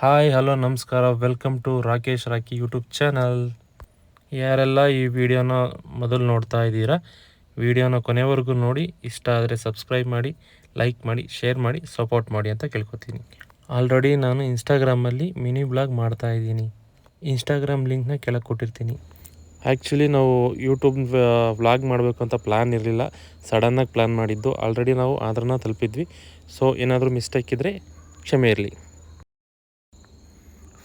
Hi hello ನಮಸ್ಕಾರ, welcome to Rakesh Rocky YouTube channel. ಯಾರೆಲ್ಲ ಈ ವಿಡಿಯೋನ ಮೊದಲು ನೋಡ್ತಾ ಇದ್ದೀರಾ, ವಿಡಿಯೋನ ಕೊನೆವರೆಗೂ ನೋಡಿ. ಇಷ್ಟ ಆದರೆ ಸಬ್ಸ್ಕ್ರೈಬ್ ಮಾಡಿ, ಲೈಕ್ ಮಾಡಿ, ಶೇರ್ ಮಾಡಿ, ಸಪೋರ್ಟ್ ಮಾಡಿ ಅಂತ ಕೇಳ್ಕೊತೀನಿ. ಆಲ್ರೆಡಿ ನಾನು ಇನ್ಸ್ಟಾಗ್ರಾಮಲ್ಲಿ ಮಿನಿ ಬ್ಲಾಗ್ ಮಾಡ್ತಾ ಇದ್ದೀನಿ. ಇನ್ಸ್ಟಾಗ್ರಾಮ್ ಲಿಂಕ್ನ ಕೆಳಗೆ ಕೊಟ್ಟಿರ್ತೀನಿ. ಆ್ಯಕ್ಚುಲಿ ನಾವು ಯೂಟ್ಯೂಬ್ ವ್ಲಾಗ್ ಮಾಡಬೇಕು ಅಂತ ಪ್ಲ್ಯಾನ್ ಇರಲಿಲ್ಲ, ಸಡನ್ನಾಗಿ ಪ್ಲ್ಯಾನ್ ಮಾಡಿದ್ದು. ಆಲ್ರೆಡಿ ನಾವು ಆಂಧ್ರನ ತಲುಪಿದ್ವಿ. ಸೊ ಏನಾದರೂ ಮಿಸ್ಟೇಕ್ ಇದ್ದರೆ ಕ್ಷಮೆ ಇರಲಿ.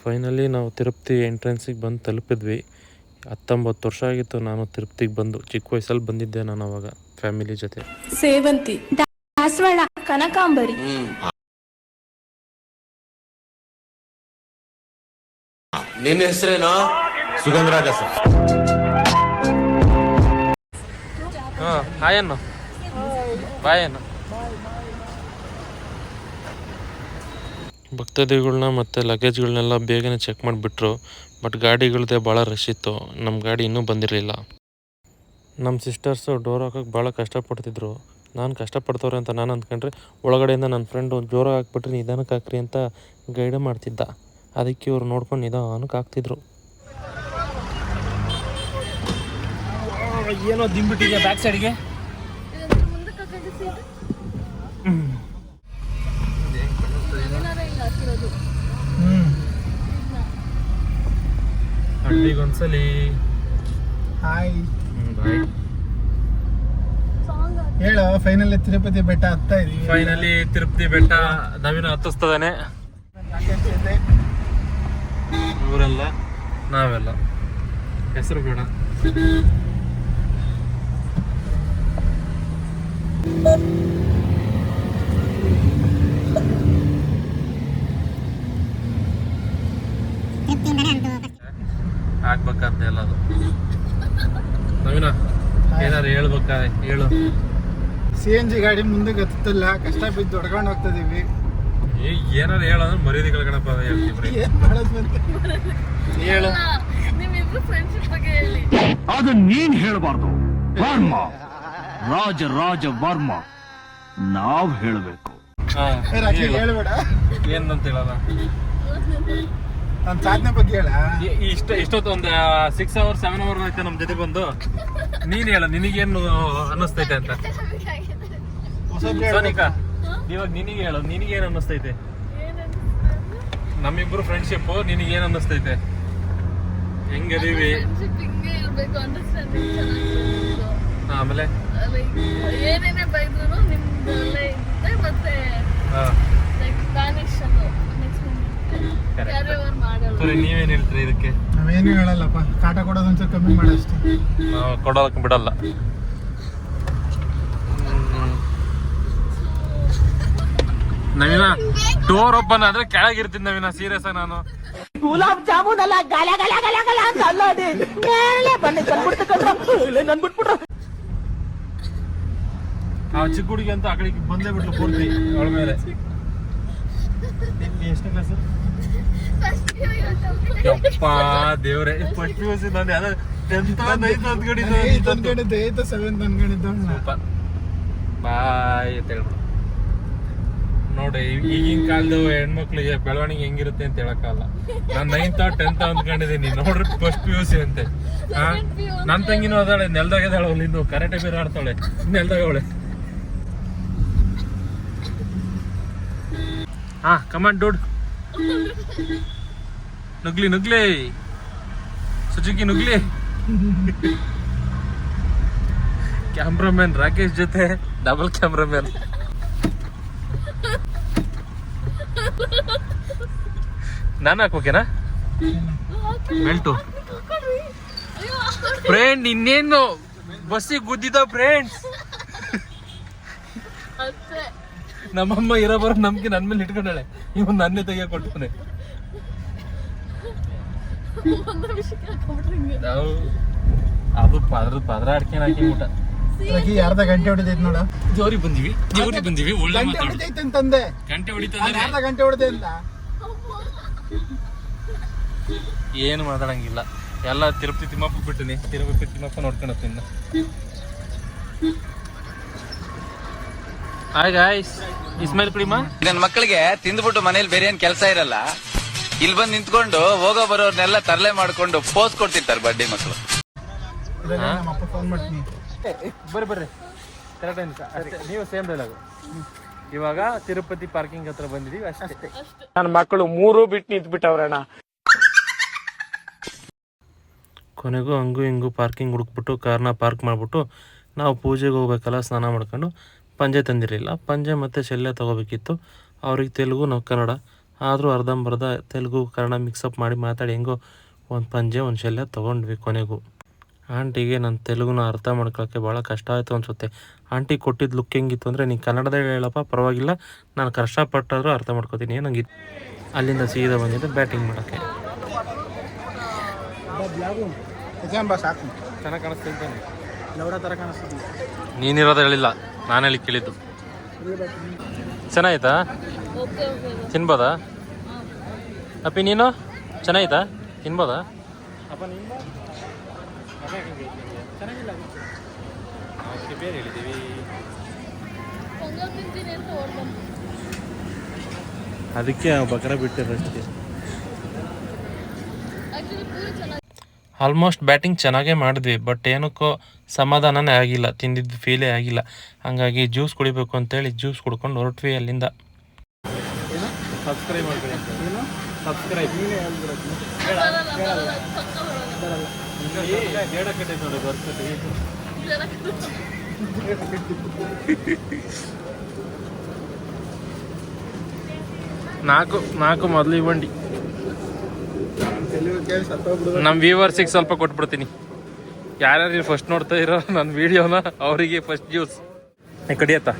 ಫೈನಲಿ ನಾವು ತಿರುಪತಿ ಎಂಟ್ರೆನ್ಸಿಗೆ ಬಂದು ತಲುಪಿದ್ವಿ. 19 ವರ್ಷ ಆಗಿತ್ತು ನಾನು ತಿರುಪತಿಗೆ ಬಂದು. ಚಿಕ್ಕ ವಯಸ್ಸಲ್ಲಿ ಬಂದಿದ್ದೆ ನಾನು ಅವಾಗ ಫ್ಯಾಮಿಲಿ ಜೊತೆ. ಸೇವಂತಿ, ದಾಸವಾಳ, ಕನಕಾಂಬರಿ. ನಿನ್ನ ಹೆಸರೇನೋ? ಸುಗಂಧರಾಜ ಸರ್. ಹಾಯನ್ನು ಬಾಯನ್ನು ಭಕ್ತಾದಿಗಳನ್ನ ಮತ್ತು ಲಗೇಜ್ಗಳನ್ನೆಲ್ಲ ಬೇಗನೆ ಚೆಕ್ ಮಾಡಿಬಿಟ್ರು. ಬಟ್ ಗಾಡಿಗಳದ್ದೇ ಭಾಳ ರಶ್ ಇತ್ತು. ನಮ್ಮ ಗಾಡಿ ಇನ್ನೂ ಬಂದಿರಲಿಲ್ಲ. ನಮ್ಮ ಸಿಸ್ಟರ್ಸು ಡೋರ್ ಹಾಕೋಕ್ಕೆ ಭಾಳ ಕಷ್ಟಪಡ್ತಿದ್ರು. ನಾನು ಕಷ್ಟಪಡ್ತವ್ರೆ ಅಂತ ನಾನು ಅಂದ್ಕೊಂಡ್ರೆ, ಒಳಗಡೆಯಿಂದ ನನ್ನ ಫ್ರೆಂಡು ಜೋರಾಗಿ ಹಾಕ್ಬಿಟ್ರೆ ನಿಧಾನಕ್ಕೆ ಹಾಕ್ರಿ ಅಂತ ಗೈಡ್ ಮಾಡ್ತಿದ್ದ. ಅದಕ್ಕೆ ಇವ್ರು ನೋಡ್ಕೊಂಡು ನಿಧಾನಕ್ಕೆ ಹಾಕ್ತಿದ್ರು. ಏನೋ ದಿಂಬಿಟ್ಟಿದೆ ಬ್ಯಾಕ್ ಸೈಡ್ಗೆ. ಹಳ್ಳಿಗೊಂದ್ಸಲಿ ಹಾಯ್ ಹೇಳೋ. ಫೈನಲಿ ತಿರುಪತಿ ಬೆಟ್ಟ ಹತ್ತಾ ಇದೀವಿ. ಫೈನಲಿ ತಿರುಪತಿ ಬೆಟ್ಟ ನವೀನ ಹತ್ತಿಸ್ತದಾನೆ. ಇವರೆಲ್ಲ ನಾವೆಲ್ಲ ಹೆಸರು ಬೇಡ. ಆಗ್ಬೇಕಂತ ಎಲ್ಲದು. ನವೀನ ಏನಾದ್ರು ಹೇಳ್ಬೇಕಾ? ಹೇಳು. CNG ಗಾಡಿ ಮುಂದೆ ಹತ್ತಲ್ಲ, ಕಷ್ಟ ಬಿದ್ದು ಹೊಡ್ಕೊಂಡು ಹೋಗ್ತಾ ಇದೀವಿ. ಏನಾರು ಹೇಳಂದ್ರೆ ಮರ್ಯಾದೆ ಕಳ್ಕಣಪ್ಪ. ಹೇಳು. ಅದು ನೀನ್ ಹೇಳಬಾರ್ದು ವರ್ಮ, ರಾಜ ವರ್ಮ. ನಾವ್ ಹೇಳ್ಬೇಕು. ಹೇಳ್ಬೇಡ. ಏನಂತ ಹೇಳಲ್ಲ. ನನ್ನ ಸಾಧನೆ ಬಗ್ಗೆ ಹೇಳ. ಇಷ್ಟೊತ್ತು ಒಂದು 6 hours 7 hours ಆಯ್ತು ನಮ್ಮ ಜೊತೆ ಬಂದು. ನೀನ್ ಹೇಳ, ನಿನಗೇನು ಅನ್ನಿಸ್ತೈತೆ ಅಂತ. ಸೋನಿಕಾ, ಇವಾಗ ನಿನಗೆ ಹೇಳು, ನಿನಗೇನು ಅನ್ನಿಸ್ತೈತೆ? ನಮ್ಮಿಬ್ರು ಫ್ರೆಂಡ್ಶಿಪ್ ನಿನಗೇನು ಅನ್ನಿಸ್ತೈತೆ? ಹೆಂಗದೀವಿ? ಆಮೇಲೆ ಏನೇನೇ ಬೈದ್ರು ನಿಮ್ದಲ್ಲೇ ಇರುತ್ತೆ. ಮತ್ತೆ ನೀವೇನ್ ಹೇಳ್ತೀರಿ ಇದಕ್ಕೆ? ನಾವೇನು ಹೇಳಲ್ಲಪ್ಪ, ಕಾಟ ಕೊಡೋದು ಒಂದ್ಸಲ ಕಮ್ಮಿ ಮಾಡಷ್ಟೇ. ನಾವು ಕೊಡೋದಕ್ಕೆ ಬಿಡಲ್ಲ. ನವೀನ ಡೋರ್ ಓಪನ್ ಆದ್ರೆ ಕೆಳಗಿರ್ತೀನಿ ನವೀನ. ಸೀರಿಯಸ್ ಆಗಿ ನಾನು ಗುಲಾಬ್ ಜಾಮೂನ್ ಅಲ್ಲ, ಗಲ ಗಲ ಗಲ ಗಲ ಅಂತ ಅಲ್ಲಾಡಿ ಮೇಲೆ ಬಂದು ನನ್ಬಿಟ್ಬಿಟ್ರು. ಆ ಚಿಕ್ಕ ಹುಡುಗಿ ಅಂತ ಆ ಕಡೆ ಬಂದೇ ಬಿಟ್ಲು ಪೂರ್ತಿ ಅವಳ ಮೇಲೆ. ಎಷ್ಟನೇ ಕ್ಲಾಸ್? ಯಪ್ಪ ದೇವ್ರೆ, ಫಸ್ಟ್ PUC ನಾನು ಯಾವ್ದು 10th 9th ಅಂದ್ಕೊಂಡಿದ್ದೆ. 8th 7th ಅನ್ಕೊಂಡಿದ್ದ. ಬಾಯ್ ಅಂತ ಹೇಳ್ಬಿಡು. ನೋಡಿ ಈಗಿನ ಕಾಲದ ಹೆಣ್ಮಕ್ಳಿಗೆ ಬೆಳವಣಿಗೆ ಹೆಂಗಿರುತ್ತೆ ಅಂತ ಹೇಳಕ್ಕಾಗಲ್ಲ. ನಾನು 9th 10th ಅಂದ್ಕೊಂಡಿದ್ದೀನಿ. ನೋಡ್ರಿ ಫಸ್ಟ್ PUC ಅಂತೆ. ನನ್ನ ತಂಗಿನೂ ಅದಾಳೆ, ನೆಲ್ದಾಗ ಇದ್ದಾಳೆ. ಅವಳು ಇನ್ನು ಕರೆಕ್ಟ್ ಬೇರೆ ಆಡ್ತಾಳೆ, ನೆಲ್ದಾಗ ಅವಳೆ. Command dude. ನುಗ್ಲಿ ಸುಜುಕಿ ನುಗ್ಲಿ. ಕ್ಯಾಮ್ರಾಮನ್ ರಾಕೇಶ್ ಜೊತೆ ಡಬಲ್ ಕ್ಯಾಮ್ರಾಮನ್. ನಾನು ಹಾಕ್ಬೇಕೇನಾ ಬೆಲ್ಟು? ಫ್ರೆಂಡ್ ಇನ್ನೇನು ಬಸ್ಸಿಗೆ ಗುದ್ದಿದ ಫ್ರೆಂಡ್ಸ್. ನಮ್ಮಮ್ಮ ಇರೋಬರ ನಂಬಿಕೆ ನನ್ನ ಮೇಲೆ ಇಟ್ಕೊಂಡಾಳೆ. ಇವನು ನನ್ನೇ ತೆಗಿಯ ಕೊಡ್ತಾನೆ. ಅದು ಪದ್ರ ಅಡ್ಕೇನ್ ಹಾಕಿಬಿಟ್ಟ. ಅರ್ಧ ಗಂಟೆ ಹೊಡಿತೈತೆ ನೋಡ. ಜೋರಿ ಬಂದಿವಿ ಒಳ್ಳೆ ಹೊಡಿತೈತೆ ಅಂತಂದೆ. ಗಂಟೆ ಹೊಡಿತದೆ. ಅರ್ಧ ಗಂಟೆ ಹೊಡಿದೆ ಅಂತ ಏನು ಮಾತಾಡಂಗಿಲ್ಲ. ಎಲ್ಲ ತಿರುಪತಿ ತಿಮ್ಮಪ್ಪ ಬಿಟ್ಟಿನಿ. ತಿರುಪತಿ ತಿಮ್ಮಪ್ಪ ನೋಡ್ಕೊಂಡತ್ತೀನಿ. ಹಾಯ್ ಗಾಯ್ಸ್, ಇಸ್ಮಾಯಿಲ್ ಕುಡಿಮಾ. ನನ್ನ ಮಕ್ಕಳಿಗೆ ತಿಂದ್ಬಿಟ್ಟು ಮನೇಲಿ ಬೇರೆ ಏನ್ ಕೆಲಸ ಇರಲ್ಲ, ಇಲ್ಲಿ ಬಂದು ನಿಂತ್ಕೊಂಡು ಹೋಗೋ ಬರೋರ್ನೆಲ್ಲ ತರಲೆ ಮಾಡ್ಕೊಂಡು ಪೋಸ್ ಕೊಡ್ತಿರ್ತಾರೆ ಬಡ್ಡಿ ಮಕ್ಕಳು. ನಮ್ಮಪ್ಪ ಫೋನ್ ಮಾಡ್ತೀನಿ. ಬರ್ರಿ ಕರೆಕ್ಟ್ ಅಷ್ಟೇ. ನೀವು ಸೇಮ್ ಡೈಲಾಗು. ಇವಾಗ ತಿರುಪತಿ ಪಾರ್ಕಿಂಗ್ ಹತ್ರ ಬಂದಿದೀವಿ ಅಷ್ಟೇ. ನನ್ನ ಮಕ್ಕಳು 3 ಬಿಟ್ಟು ನಿಂತ್ಬಿಟ್ಟವ್ರಣ್ಣ. ಕೊನೆಗೂ ಹಂಗೂ ಹಿಂಗೂ ಪಾರ್ಕಿಂಗ್ ಹುಡುಕ್ಬಿಟ್ಟು ಕಾರ್ನ ಪಾರ್ಕ್ ಮಾಡಿಬಿಟ್ಟು ನಾವು ಪೂಜೆಗೆ ಹೋಗ್ಬೇಕಲ್ಲ, ಸ್ನಾನ ಮಾಡ್ಕೊಂಡು ಪಂಜೆ ತಂದಿರಲಿಲ್ಲ. ಪಂಜೆ ಮತ್ತು ಶಲ್ಯ ತೊಗೋಬೇಕಿತ್ತು. ಅವ್ರಿಗೆ ತೆಲುಗು ನಾವು ಕನ್ನಡ, ಆದರೂ ಅರ್ಧಂಬರ್ಧ ತೆಲುಗು ಕನ್ನಡ ಮಿಕ್ಸಪ್ ಮಾಡಿ ಮಾತಾಡಿ ಹೆಂಗೋ ಒಂದು ಪಂಜೆ ಒಂದು ಶಲ್ಯ ತೊಗೊಂಡ್ವಿ. ಕೊನೆಗೂ ಆಂಟಿಗೆ ನನ್ನ ತೆಲುಗುನ ಅರ್ಥ ಮಾಡ್ಕೊಳ್ಳೋಕ್ಕೆ ಭಾಳ ಕಷ್ಟ ಆಯಿತು ಅನಿಸುತ್ತೆ. ಆಂಟಿ ಕೊಟ್ಟಿದ್ದು ಲುಕ್ ಹೆಂಗಿತ್ತು ಅಂದರೆ, ನೀನು ಕನ್ನಡದಲ್ಲಿ ಹೇಳಪ್ಪ ಪರವಾಗಿಲ್ಲ, ನಾನು ಕಷ್ಟಪಟ್ಟಾದರೂ ಅರ್ಥ ಮಾಡ್ಕೋತೀನಿ ನಂಗಿತ್ತು. ಅಲ್ಲಿಂದ ಸೀದಾ ಬಂದಿದ್ದೆ ಬ್ಯಾಟಿಂಗ್ ಮಾಡೋಕ್ಕೆ. ಸಾಕು, ಚೆನ್ನಾಗಿ ಕಾಣಿಸ್ತಿದ್ದಾನೆ. ಲೌಡ ಥರ ಕಾಣಿಸ್ತಿದ್ವಿ. ನೀನಿರೋದು ಹೇಳಿಲ್ಲ, ನಾನು ಹೇಳಿ ಕೇಳಿದ್ದು. ಚೆನ್ನಾಯ್ತಾ? ಓಕೆ ತಿನ್ಬೋದಾ ಅಪ್ಪಿ? ನೀನು ಚೆನ್ನಾಯ್ತಾ? ತಿನ್ಬೋದಾ? ಅಪ್ಪ ನಿಂಬ ಬೇರೆ ಹೇಳಿದ್ದೀವಿ. ಪೊಂಗಲ್ ತಿಂತೀನಿ ಅಂತ ಓಡ್ಬಂದು ಅದಕ್ಕೆ ಬಕರ ಬಿಟ್ಟಿರೋಷ್ಟೇ. ಆ್ಯಕ್ಚುಲಿ ಪೂರಿ ಚೆನ್ನಾಗಿ ಆಲ್ಮೋಸ್ಟ್ ಬ್ಯಾಟಿಂಗ್ ಚೆನ್ನಾಗೇ ಮಾಡಿದ್ವಿ, ಬಟ್ ಏನಕ್ಕೋ ಸಮಾಧಾನನೇ ಆಗಿಲ್ಲ, ತಿಂದಿದ್ದು ಫೀಲೇ ಆಗಿಲ್ಲ. ಹಂಗಾಗಿ ಜ್ಯೂಸ್ ಕುಡಿಬೇಕು ಅಂತೇಳಿ ಜ್ಯೂಸ್ ಕುಡ್ಕೊಂಡು ಹೊರಟ್ವಿ ಅಲ್ಲಿಂದ. ಸಬ್ಸ್ಕ್ರೈಬ್ ಮಾಡ್ಕೊಳ್ಳಿ. ಸಬ್ಸ್ಕ್ರೈಬ್ ನಾಲ್ಕು ಮೊದಲು ಬಂಡಿ ನಮ್ಮ ವ್ಯೂವರ್ಸಿಗೆ ಸ್ವಲ್ಪ ಕೊಟ್ಬಿಡ್ತೀನಿ. ಯಾರ್ಯಾರು ಫಸ್ಟ್ ನೋಡ್ತಾ ಇರೋ ನನ್ನ ವಿಡಿಯೋನ ಅವರಿಗೆ ಫಸ್ಟ್ ಜ್ಯೂಸ್ ಕಡಿಯತ್ತ.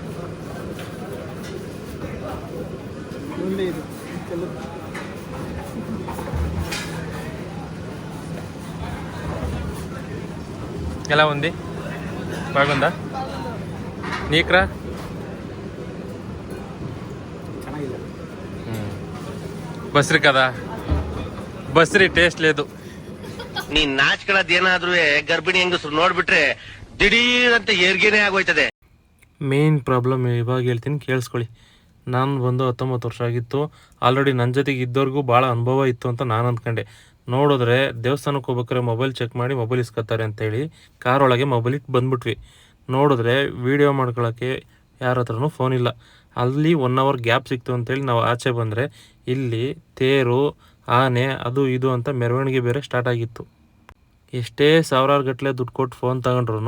ఎలా ఉంది? బాగుందా? నీకురా బస్రి కదా, బస్రి టేస్ట్ లేదు. ನೀನ್ ನಾಚ್ಕೊಳ್ಳೋದೇನಾದ್ರೂ ಗರ್ಭಿಣಿ ಹೆಂಗಸ್ರು ನೋಡ್ಬಿಟ್ರೆ ದಿಢೀರ್ ಅಂತ ಏರ್ಗೇನೆ ಆಗೋಯ್ತದೆ. ಮೇನ್ ಪ್ರಾಬ್ಲಮ್ ಇವಾಗ ಹೇಳ್ತೀನಿ, ಕೇಳಿಸ್ಕೊಳ್ಳಿ. ನಾನು ಬಂದು 19 ವರ್ಷ ಆಗಿತ್ತು. ಆಲ್ರೆಡಿ ನನ್ನ ಜೊತೆಗೆ ಇದ್ದವ್ರಿಗೂ ಭಾಳ ಅನುಭವ ಇತ್ತು ಅಂತ ನಾನು ಅಂದ್ಕೊಂಡೆ. ನೋಡಿದ್ರೆ ದೇವಸ್ಥಾನಕ್ಕೆ ಹೋಗ್ಬೇಕಾದ್ರೆ ಮೊಬೈಲ್ ಚೆಕ್ ಮಾಡಿ ಮೊಬೈಲ್ ಇಸ್ಕೊತಾರೆ ಅಂತೇಳಿ ಕಾರ್ ಒಳಗೆ ಮೊಬೈಲ್ ಇಟ್ಟು ಬಂದ್ಬಿಟ್ವಿ. ನೋಡಿದ್ರೆ ವೀಡಿಯೋ ಮಾಡ್ಕೊಳ್ಳೋಕ್ಕೆ ಯಾರ ಹತ್ರನೂ ಫೋನ್ ಇಲ್ಲ. ಅಲ್ಲಿ 1 ಅವರ್ ಗ್ಯಾಪ್ ಸಿಕ್ತು ಅಂತೇಳಿ ನಾವು ಆಚೆ ಬಂದರೆ ಇಲ್ಲಿ ತೇರು, ಆನೆ, ಅದು ಇದು ಅಂತ ಮೆರವಣಿಗೆ ಬೇರೆ ಸ್ಟಾರ್ಟ್ ಆಗಿತ್ತು. ಎಷ್ಟೇ ಸಾವಿರಾರು ಗಟ್ಟಲೆ ದುಡ್ಡು ಕೊಟ್ಟು ಫೋನ್ ತಗೊಂಡ್ರು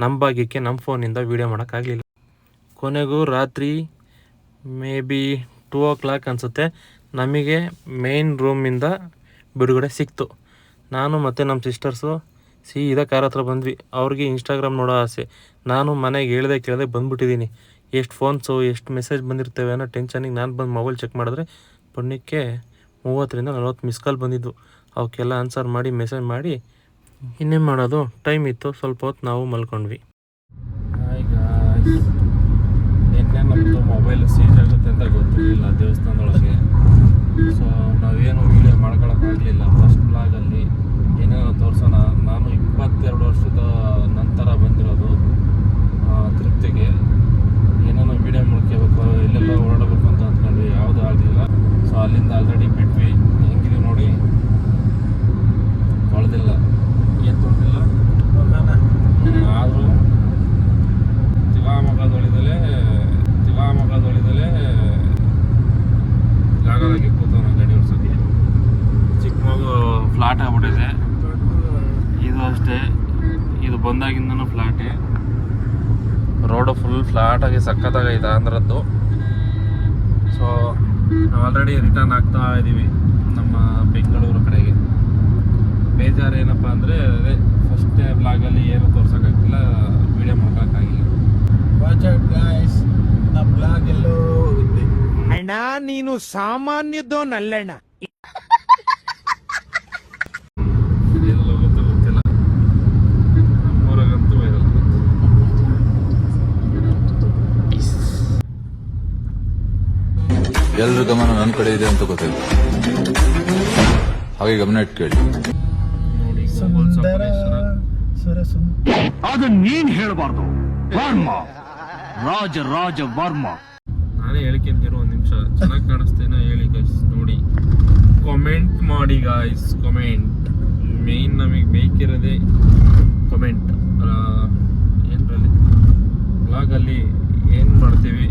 ನಮ್ಮ ಭಾಗ್ಯಕ್ಕೆ ನಮ್ಮ ಫೋನಿಂದ ವೀಡಿಯೋ ಮಾಡೋಕ್ಕಾಗಲಿಲ್ಲ. ಕೊನೆಗೂ ರಾತ್ರಿ ಮೇ ಬಿ 2 o'clock ಅನಿಸುತ್ತೆ, ನಮಗೆ ಮೇನ್ ರೂಮಿಂದ ಬಿಡುಗಡೆ ಸಿಕ್ತು. ನಾನು ಮತ್ತು ನಮ್ಮ ಸಿಸ್ಟರ್ಸು ಸೀದಾ ಕಾರ್ ಹತ್ರ ಬಂದ್ವಿ. ಅವ್ರಿಗೆ ಇನ್ಸ್ಟಾಗ್ರಾಮ್ ನೋಡೋ ಆಸೆ. ನಾನು ಮನೆಗೆ ಹೇಳ್ದೆ ಕೇಳದೆ ಬಂದುಬಿಟ್ಟಿದ್ದೀನಿ. ಎಷ್ಟು ಫೋನ್ಸು ಎಷ್ಟು ಮೆಸೇಜ್ ಬಂದಿರ್ತೇವೆ ಅನ್ನೋ ಟೆನ್ಷನಿಗೆ ನಾನು ಬಂದು ಮೊಬೈಲ್ ಚೆಕ್ ಮಾಡಿದ್ರೆ ಪುಣ್ಯಕ್ಕೆ 30ರಿಂದ 40 ಮಿಸ್ ಕಾಲ್ ಬಂದಿದ್ದು. ಅವಕ್ಕೆಲ್ಲ ಆನ್ಸರ್ ಮಾಡಿ ಮೆಸೇಜ್ ಮಾಡಿ ಇನ್ನೇನು ಮಾಡೋದು, ಟೈಮ್ ಇತ್ತು, ಸ್ವಲ್ಪ ಹೊತ್ತು ನಾವು ಮಲ್ಕೊಂಡ್ವಿ. ನಿನ್ನೆ ನಮ್ಮದು ಮೊಬೈಲ್ ಸೀಜ್ ಆಗುತ್ತೆ ಅಂತ ಗೊತ್ತಿರಲಿಲ್ಲ ದೇವಸ್ಥಾನದೊಳಗೆ. ಸೊ ನಾವೇನು ವೀಡಿಯೋ ಮಾಡ್ಕೊಳಕ್ಕಾಗಲಿಲ್ಲ. ಫಸ್ಟ್ ಬ್ಲಾಗಲ್ಲಿ ಏನೇನೋ ತೋರಿಸೋಣ. ನಾನು 22 ವರ್ಷದ ನಂತರ ಬಂದಿರೋದು ತಿರುಪ್ತಿಗೆ. ಏನೇನೋ ವೀಡಿಯೋ ಮಾಡ್ಕೋಬೇಕು, ಎಲ್ಲೆಲ್ಲ ಓಡಾಡಬೇಕು ಅಂತ ಅಂದ್ಕೊಂಡ್ವಿ, ಯಾವುದೂ ಆಗಲಿಲ್ಲ. ಸೊ ಅಲ್ಲಿಂದ ಆಲ್ರೆಡಿ ಬಿಟ್ವಿ. ಹೆಂಗಿದೆ ನೋಡಿ, ತೊಳೆದಿಲ್ಲ, ಏನು ತೊಳೆದಿಲ್ಲ ಆದರೂ ತಿವಾಮಗದೊಳಿದಲೇ ಜಾಗದಾಗಿ ಕೂತವನ ಗಾಡಿ ಓಡಿಸೋಕ್ಕೆ. ಚಿಕ್ಕ ಮಗು ಫ್ಲಾಟ್ ಆಗ್ಬಿಟ್ಟಿದೆ. ಇದು ಅಷ್ಟೇ, ಇದು ಬಂದಾಗಿಂದನೂ ಫ್ಲಾಟೇ. ರೋಡು ಫುಲ್ ಫ್ಲಾಟಾಗಿ ಸಖತ್ತಾಗೈತೆ ಆಂಧ್ರದ್ದು. ಸೊ ನಾವು ಆಲ್ರೆಡಿ ರಿಟರ್ನ್ ಆಗ್ತಾ ಇದ್ದೀವಿ ನಮ್ಮ ಬೆಂಗಳೂರು ಕಡೆಗೆ. ಬೇಜಾರು ಏನಪ್ಪ ಅಂದರೆ ಅದೇ ಫಸ್ಟೇ ಬ್ಲಾಗಲ್ಲಿ ಏನು ತೋರ್ಸೋಕ್ಕಾಗ್ತಿಲ್ಲ, ವೀಡಿಯೋ ಮಾಡೋಕ್ಕಾಗಿಲ್ಲ. ವಾಚ್ ಔಟ್ ಗೈಸ್, ನಮ್ಮ ಬ್ಲಾಗ್ ಎಲ್ಲೋ ಹೋಗುತ್ತೆ. ಅಣ್ಣ ನೀನು ಸಾಮಾನ್ಯದೋನಲ್ಲಣ್ಣ. ಎಲ್ಲೋ ಗೊತ್ತಿಲ್ಲ, ನಮ್ಮೂರಾಗಂತೂ ಇರಲ್ಲ. ಎಲ್ರ ಗಮನ ನನ್ನ ಕಡೆ ಇದೆ ಅಂತ ಗೊತ್ತಾಯ್ತು, ಹಾಗೆ ಗಮನ ಇಟ್ಟು ಕೇಳಿ. ನೋಡಿ ಸುಂದರ ಅದನ್ನ ನೀನ್ ಹೇಳಬಾರ್ದು. ವರ್ಮ, ರಾಜ ವರ್ಮ. ನಾನೇ ಹೇಳ್ಕೊಂತಿರೋ ಒಂದು ನಿಮಿಷ. ಚೆನ್ನಾಗಿ ಕಾಣಿಸ್ತೇನೋ ಹೇಳಿ ಗೈಸ್, ನೋಡಿ ಕಾಮೆಂಟ್ ಮಾಡಿ ಗಾಯ್ಸ್. ಕಾಮೆಂಟ್ ಮೇಯ್ನ್ ನಮಗೆ ಬೇಕಿರೋದೇ ಕಾಮೆಂಟ್. ಏನರಲ್ಲಿ ಬ್ಲಾಗಲ್ಲಿ ಏನು ಮಾಡ್ತೀವಿ,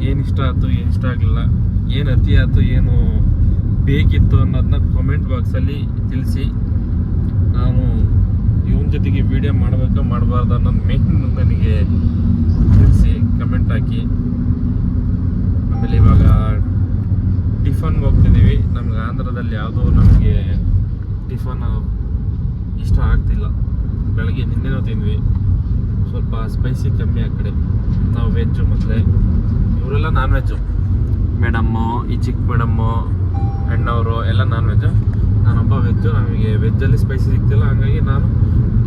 ಏನು ಇಷ್ಟ ಆಯ್ತು, ಏನು ಇಷ್ಟ ಆಗಲಿಲ್ಲ, ಏನು ಅತಿ ಆಯ್ತು, ಏನು ಬೇಕಿತ್ತು ಅನ್ನೋದನ್ನ ಕಾಮೆಂಟ್ ಬಾಕ್ಸಲ್ಲಿ ತಿಳಿಸಿ. ನಾನು ಇವನ ಜೊತೆಗೆ ವಿಡಿಯೋ ಮಾಡಬೇಕಾ ಮಾಡಬಾರ್ದು ಅನ್ನೋದು ಮೇನ್ ನನಗೆ ತಿಳಿಸಿ, ಕಮೆಂಟ್ ಹಾಕಿ. ಆಮೇಲೆ ಇವಾಗ ಟಿಫನ್ಗೆ ಹೋಗ್ತಿದ್ದೀವಿ. ನಮ್ಗೆ ಆಂಧ್ರದಲ್ಲಿ ಯಾವುದೋ ನಮಗೆ ಟಿಫನ್ ಇಷ್ಟ ಆಗ್ತಿಲ್ಲ. ಬೆಳಗ್ಗೆ ನಿನ್ನೆನೂ ತಿಂದ್ವಿ, ಸ್ವಲ್ಪ ಸ್ಪೈಸಿ ಕಮ್ಮಿ ಆ ಕಡೆ. ನಾವು ವೆಜ್ಜು ಮೊದಲೇ, ಇವರೆಲ್ಲ ನಾನ್ ವೆಜ್ಜು. ಮೇಡಮ್ಮು, ಈ ಚಿಕ್ಕ ಮೇಡಮ್ಮು, ಅಣ್ಣವರು ಎಲ್ಲ ನಾನ್ ವೆಜ್ಜು. ನಾನೊಬ್ಬ ವೆಜ್ಜು. ನಮಗೆ ವೆಜ್ಜಲ್ಲಿ ಸ್ಪೈಸಿ ಸಿಗ್ತಿಲ್ಲ, ಹಾಗಾಗಿ ನಾನು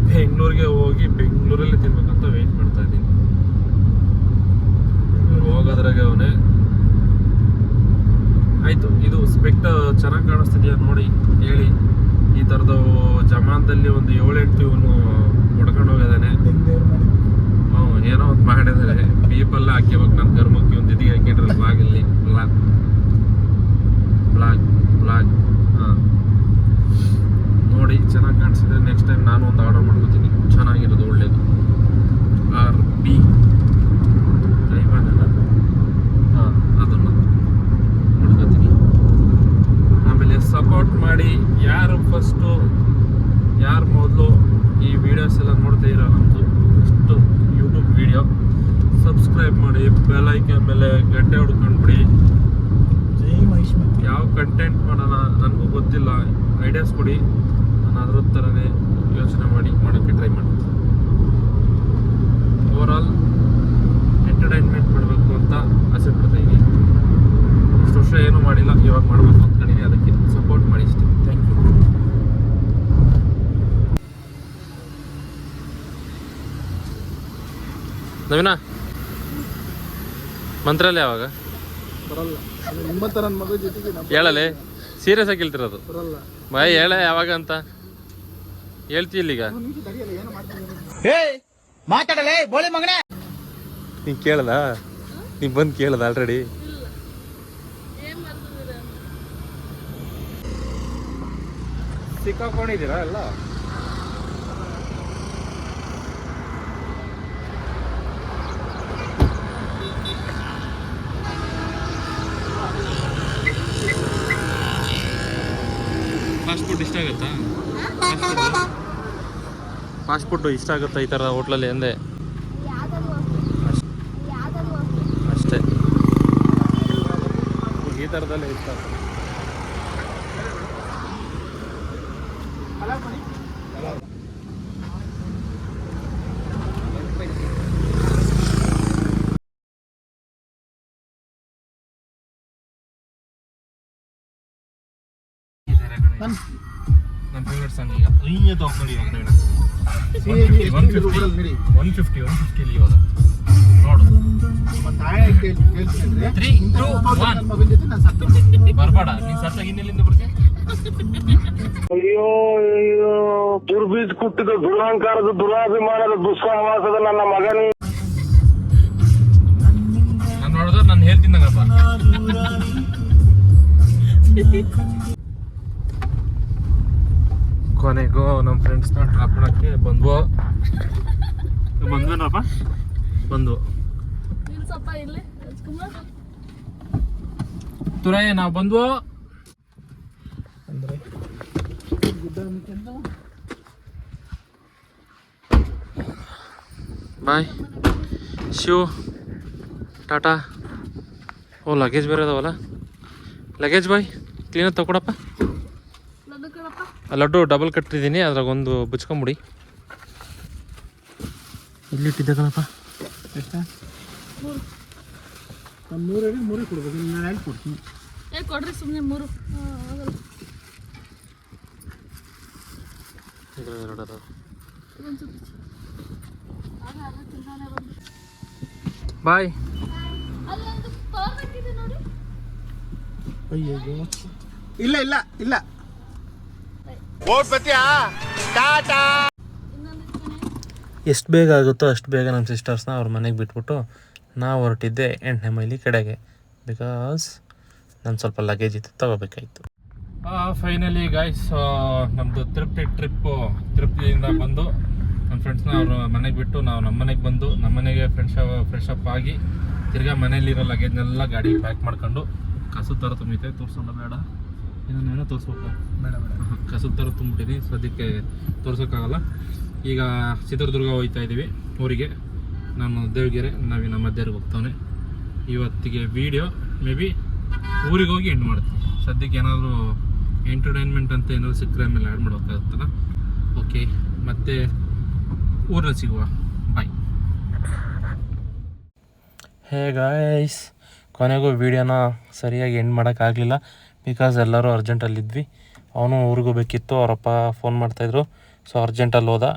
ಬೆಂಗಳೂರಿಗೆ ಹೋಗಿ ಬೆಂಗಳೂರಲ್ಲೇ ತಿನ್ಬೇಕಂತ ವೆಯ್ಟ್ ಮಾಡ್ತಾ ಇದ್ದೀನಿ. ಇವ್ರು ಹೋಗೋದ್ರಾಗೆ ಅವನೇ ಆಯಿತು. ಇದು ಸ್ಪೆಕ್ಟ್ ಚೆನ್ನಾಗಿ ಕಾಣಿಸ್ತಿದೆಯಾ ನೋಡಿ ಹೇಳಿ. ಈ ಥರದ್ದು ಜಮಾನದಲ್ಲಿ ಒಂದು 7-8 ಇವನು ಹೊಡ್ಕೊಂಡು ಹೋಗಿದ್ದಾನೆ. ಏನೋ ಒಂದು ಮಾಡಿದ್ದಾರೆ. ಪೀಪಲ್ಲ ಹಾಕಿವಾಗ ನನ್ನ ಗರ್ಮಕ್ಕೆ ಒಂದು ಇದಿಗೆ ಹಾಕಿದ್ರಲ್ಲ ಬ್ಲಾಗಲ್ಲಿ ಬ್ಲಾಗ್ ಹಾಂ ನೋಡಿ ಚೆನ್ನಾಗಿ ಕಾಣಿಸಿದ್ರೆ ನೆಕ್ಸ್ಟ್ ಟೈಮ್ ನಾನು ಒಂದು ಆರ್ಡರ್ ಮಾಡ್ಕೊತೀನಿ. ಚೆನ್ನಾಗಿರೋದು ಒಳ್ಳೇದು. RB ಟೈಮಲ್ಲ ಹಾಂ ಅದನ್ನು ಮಾಡ್ಕೊತೀನಿ. ಆಮೇಲೆ ಸಪೋರ್ಟ್ ಮಾಡಿ. ಯಾರು ಫಸ್ಟು, ಯಾರು ಮೊದಲು ಈ ವಿಡಿಯೋಸ್ ಎಲ್ಲ ನೋಡ್ತಾ ಇರೋ ನಮ್ಮದು ಫಸ್ಟು ಯೂಟ್ಯೂಬ್ ವಿಡಿಯೋ ಸಬ್ಸ್ಕ್ರೈಬ್ ಮಾಡಿ, ಬೆಲ್ ಐಕಾನ್ ಮೇಲೆ ಗಂಟೆ ಹೊಡ್ಕೊಂಡ್ಬಿಡಿ. ಯಾವ ಕಂಟೆಂಟ್ ಮಾಡೋಣ ನನಗೂ ಗೊತ್ತಿಲ್ಲ, ಐಡಿಯಾಸ್ ಕೊಡಿ. ನಾನು ಅದ್ರ ಥರನೇ ಯೋಚನೆ ಮಾಡಿ ಮಾಡೋಕ್ಕೆ ಟ್ರೈ ಮಾಡ್ತೀನಿ. ಓವರಾಲ್ ಎಂಟರ್ಟೈನ್ಮೆಂಟ್ ಮಾಡಬೇಕು ಅಂತ ಆಸೆ ಪಡ್ತಾ ಇದ್ದೀನಿ. ಇಷ್ಟು ವರ್ಷ ಏನೂ ಮಾಡಿಲ್ಲ, ಇವಾಗ ಮಾಡಬೇಕು ಅಂದ್ಕೊಂಡಿದ್ದೀನಿ. ಅದಕ್ಕೆ ಸಪೋರ್ಟ್ ಮಾಡಿ ಇಷ್ಟೇ. Thank you. ನವೀನ, ಮಂತ್ರಾಲಯ ಯಾವಾಗ ಬರಲ್ಲ. ನಿಮ್ಮ ಥರ ನನ್ನ ಮಗ ಜೊತೆಗೆ ಹೇಳಲೆ, ಸೀರಿಯಸ್ ಆಗಿ ಹೇಳ್ತಿರೋದು. ಬರಲ್ಲ. ಬಾಯ್ ಹೇಳ ಯಾವಾಗ ಅಂತ ಹೇಳ್ತೀಯ ಈಗ. ಮಾತಾಡಲೇ ಬೋಳಿ ಮಗನೇ. ನೀನು ಕೇಳ್ದ, ನೀನು ಬಂದು ಕೇಳ್ದ ಆಲ್ರೆಡಿ. ಏನ್ ಮಾಡ್ತಿದ್ದೀರಾ? ಸಿಕ್ಕಾಕೊಂಡಿದ್ದೀರಾ ಎಲ್ಲ. ಫಾಸ್ಟ್ ಫುಡ್ ಇಷ್ಟ ಆಗುತ್ತಾ? ಫಾಸ್ಟ್ ಫುಡ್ ಇಷ್ಟ ಆಗುತ್ತಾ ಈ ಥರ ಹೋಟ್ಲಲ್ಲಿ ಅಂದೆ? ಅಷ್ಟೇ, ಈ ಥರದಲ್ಲೇ ಇಷ್ಟ. ನನ್ನ ಫೇವ್ರೆಟ್ ಸಾಂಗ್ ಈಗ ಹಿಂಗೆ ತಗೊಂಡು ಇವಾಗ 150 ಇವಾಗ ನೋಡು. 3, 2, 1 ಬರ್ಬೇಡ. ನೀನು ಸತ್ತಾಗ ಇನ್ನೆಲ್ಲಿಂದ ಬರ್ತೀಯ? ಅಯ್ಯೋ ಅಯ್ಯೋ, ದುರ್ಬೀಜ್ ಕುಟ್ಟಿದ ದುರಹಂಕಾರದ ದುರಾಭಿಮಾನದ ದುಸ್ಸಹವಾಸದ ನನ್ನ ಮಗನೇ. ನಾನು ನೋಡಿದ್ರೆ ನಾನು ಹೇಳ್ತೀನಪ್ಪ. ಕೊನೆಗೂ ನಮ್ಮ ಫ್ರೆಂಡ್ಸ್ನ ಡ್ರಾಪ್ ಮಾಡೋಕ್ಕೆ ಬಂದ್ವೇನಪ್ಪ. ನಿಲ್ಸಪ್ಪ ಇಲ್ಲಿ ರಾಜ್ಕುಮಾರ್. ತುರಯ್ಯ ನಾವು ಬಂದ್ವೋ. ಬಾಯ್ ಶಿವ್, ಟಾಟಾ. ಓ ಲಗೇಜ್ ಬೇರೆ ಅದಾವಲ್ಲ. ಲಗೇಜ್ ಬಾಯ್ ಕ್ಲೀನಾಗಿ ತಗೊಡಪ್ಪ. ಲಡ್ಡು ಡಬಲ್ ಕಟ್ಟಿದ್ದೀನಿ, ಅದ್ರಾಗ ಒಂದು ಬುಚ್ಕೊಂಬಿಡಿ. ಇಲ್ಲಿಟ್ಟಿದ್ದೆ ಕಣಪ್ಪ. ಎಷ್ಟ? 3 ಕೊಡ್ಬೇಕು. ನಾನು 2 ಕೊಡ್ತೀನಿ. ಕೊಡ್ರಿ ಸುಮ್ಮನೆ 3. ಬಾಯ್. ಅಯ್ಯೋ ಇಲ್ಲ ಇಲ್ಲ ಇಲ್ಲ. ಎಷ್ಟು ಬೇಗ ಆಗುತ್ತೋ ಅಷ್ಟು ಬೇಗ ನಮ್ಮ ಸಿಸ್ಟರ್ಸ್ನ ಅವ್ರ ಮನೆಗೆ ಬಿಟ್ಬಿಟ್ಟು ನಾವು ಹೊರಟಿದ್ದೆ 8ನೇ ಮೈಲಿ ಕಡೆಗೆ. ಬಿಕಾಸ್ ನಾನು ಸ್ವಲ್ಪ ಲಗೇಜ್ ಇತ್ತು ತಗೋಬೇಕಾಯಿತು. ಫೈನಲಿ ಗಾಯ್ಸ್ ನಮ್ಮದು ತಿರುಪತಿಯಿಂದ ಬಂದು ನಮ್ಮ ಫ್ರೆಂಡ್ಸ್ನ ಅವ್ರ ಮನೆಗೆ ಬಿಟ್ಟು ನಾವು ನಮ್ಮ ಮನೆಗೆ ಬಂದು ನಮ್ಮ ಮನೆಗೆ ಫ್ರೆಶ್ ಅಪ್ ಆಗಿ ತಿರ್ಗಾ ಮನೇಲಿರೋ ಲಗೇಜ್ನೆಲ್ಲ ಗಾಡಿ ಪ್ಯಾಕ್ ಮಾಡ್ಕೊಂಡು ಕಸದ ಥರ ತುಂಬಿತೆ. ತೋರಿಸೋಲ್ಲ ಬೇಡ, ಏನೋ ತೋರಿಸ್ಬೇಕು ಬೇಡ ಕಸದ ಥರ ತುಂಬಿಟ್ಟಿದ್ದೀನಿ, ಸದ್ಯಕ್ಕೆ ತೋರ್ಸೋಕ್ಕಾಗಲ್ಲ. ಈಗ ಚಿತ್ರದುರ್ಗ ಹೋಗ್ತಾ ಇದ್ದೀವಿ ಊರಿಗೆ. ನಾನು ದೇವಗೆರೆ ನವೀನ ಮಧ್ಯರಿಗೆ ಹೋಗ್ತಾನೆ. ಇವತ್ತಿಗೆ ವೀಡಿಯೋ ಮೇ ಬಿ ಊರಿಗೆ ಹೋಗಿ ಎಂಡ್ ಮಾಡ್ತೀನಿ. ಸದ್ಯಕ್ಕೆ ಏನಾದರೂ ಎಂಟರ್ಟೈನ್ಮೆಂಟ್ ಅಂತ ಏನಾದರೂ ಸಿಕ್ಕರೆ ಆಮೇಲೆ ಆ್ಯಡ್ ಮಾಡೋಕ್ಕಾಗುತ್ತಲ್ಲ. ಓಕೆ, ಮತ್ತೆ ಊರಲ್ಲಿ ಸಿಗುವ. ಬಾಯ್. ಹೇ ಗಾಯ್ಸ್, ಕೊನೆಗೂ ವೀಡಿಯೋನ ಸರಿಯಾಗಿ ಎಂಡ್ ಮಾಡೋಕ್ಕಾಗಲಿಲ್ಲ ಬಿಕಾಸ್ ಎಲ್ಲರೂ ಅರ್ಜೆಂಟಲ್ಲಿದ್ವಿ. ಅವನು ಊರಿಗೆ ಹೋಗ್ಬೇಕಿತ್ತು, ಅವರಪ್ಪ ಫೋನ್ ಮಾಡ್ತಾಯಿದ್ರು. ಸೊ ಅರ್ಜೆಂಟಲ್ಲಿ ಹೋದ,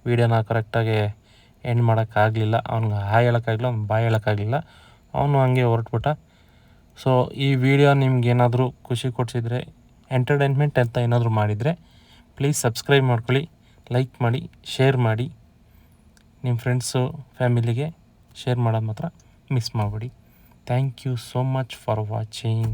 ವೀಡಿಯೋನ ಕರೆಕ್ಟಾಗಿ ಎಂಡ್ ಮಾಡೋಕ್ಕಾಗಲಿಲ್ಲ. ಅವ್ನಿಗೆ ಹಾಯ್ ಹೇಳೋಕ್ಕಾಗಲಿಲ್ಲ, ಅವ್ನು ಬಾಯ್ ಹೇಳೋಕ್ಕಾಗಲಿಲ್ಲ. ಅವನು ಹಂಗೆ ಹೊರಟ್ಬಿಟ್ಟ. ಸೊ ಈ ವಿಡಿಯೋ ನಿಮ್ಗೇನಾದರೂ ಖುಷಿ ಕೊಡಿಸಿದ್ರೆ, ಎಂಟರ್ಟೈನ್ಮೆಂಟ್ ಅಂತ ಏನಾದರೂ ಮಾಡಿದರೆ ಪ್ಲೀಸ್ ಸಬ್ಸ್ಕ್ರೈಬ್ ಮಾಡ್ಕೊಳ್ಳಿ, ಲೈಕ್ ಮಾಡಿ, ಶೇರ್ ಮಾಡಿ. ನಿಮ್ಮ ಫ್ರೆಂಡ್ಸು ಫ್ಯಾಮಿಲಿಗೆ ಶೇರ್ ಮಾಡೋದು ಮಾತ್ರ ಮಿಸ್ ಮಾಡಬೇಡಿ. Thank you so much for watching.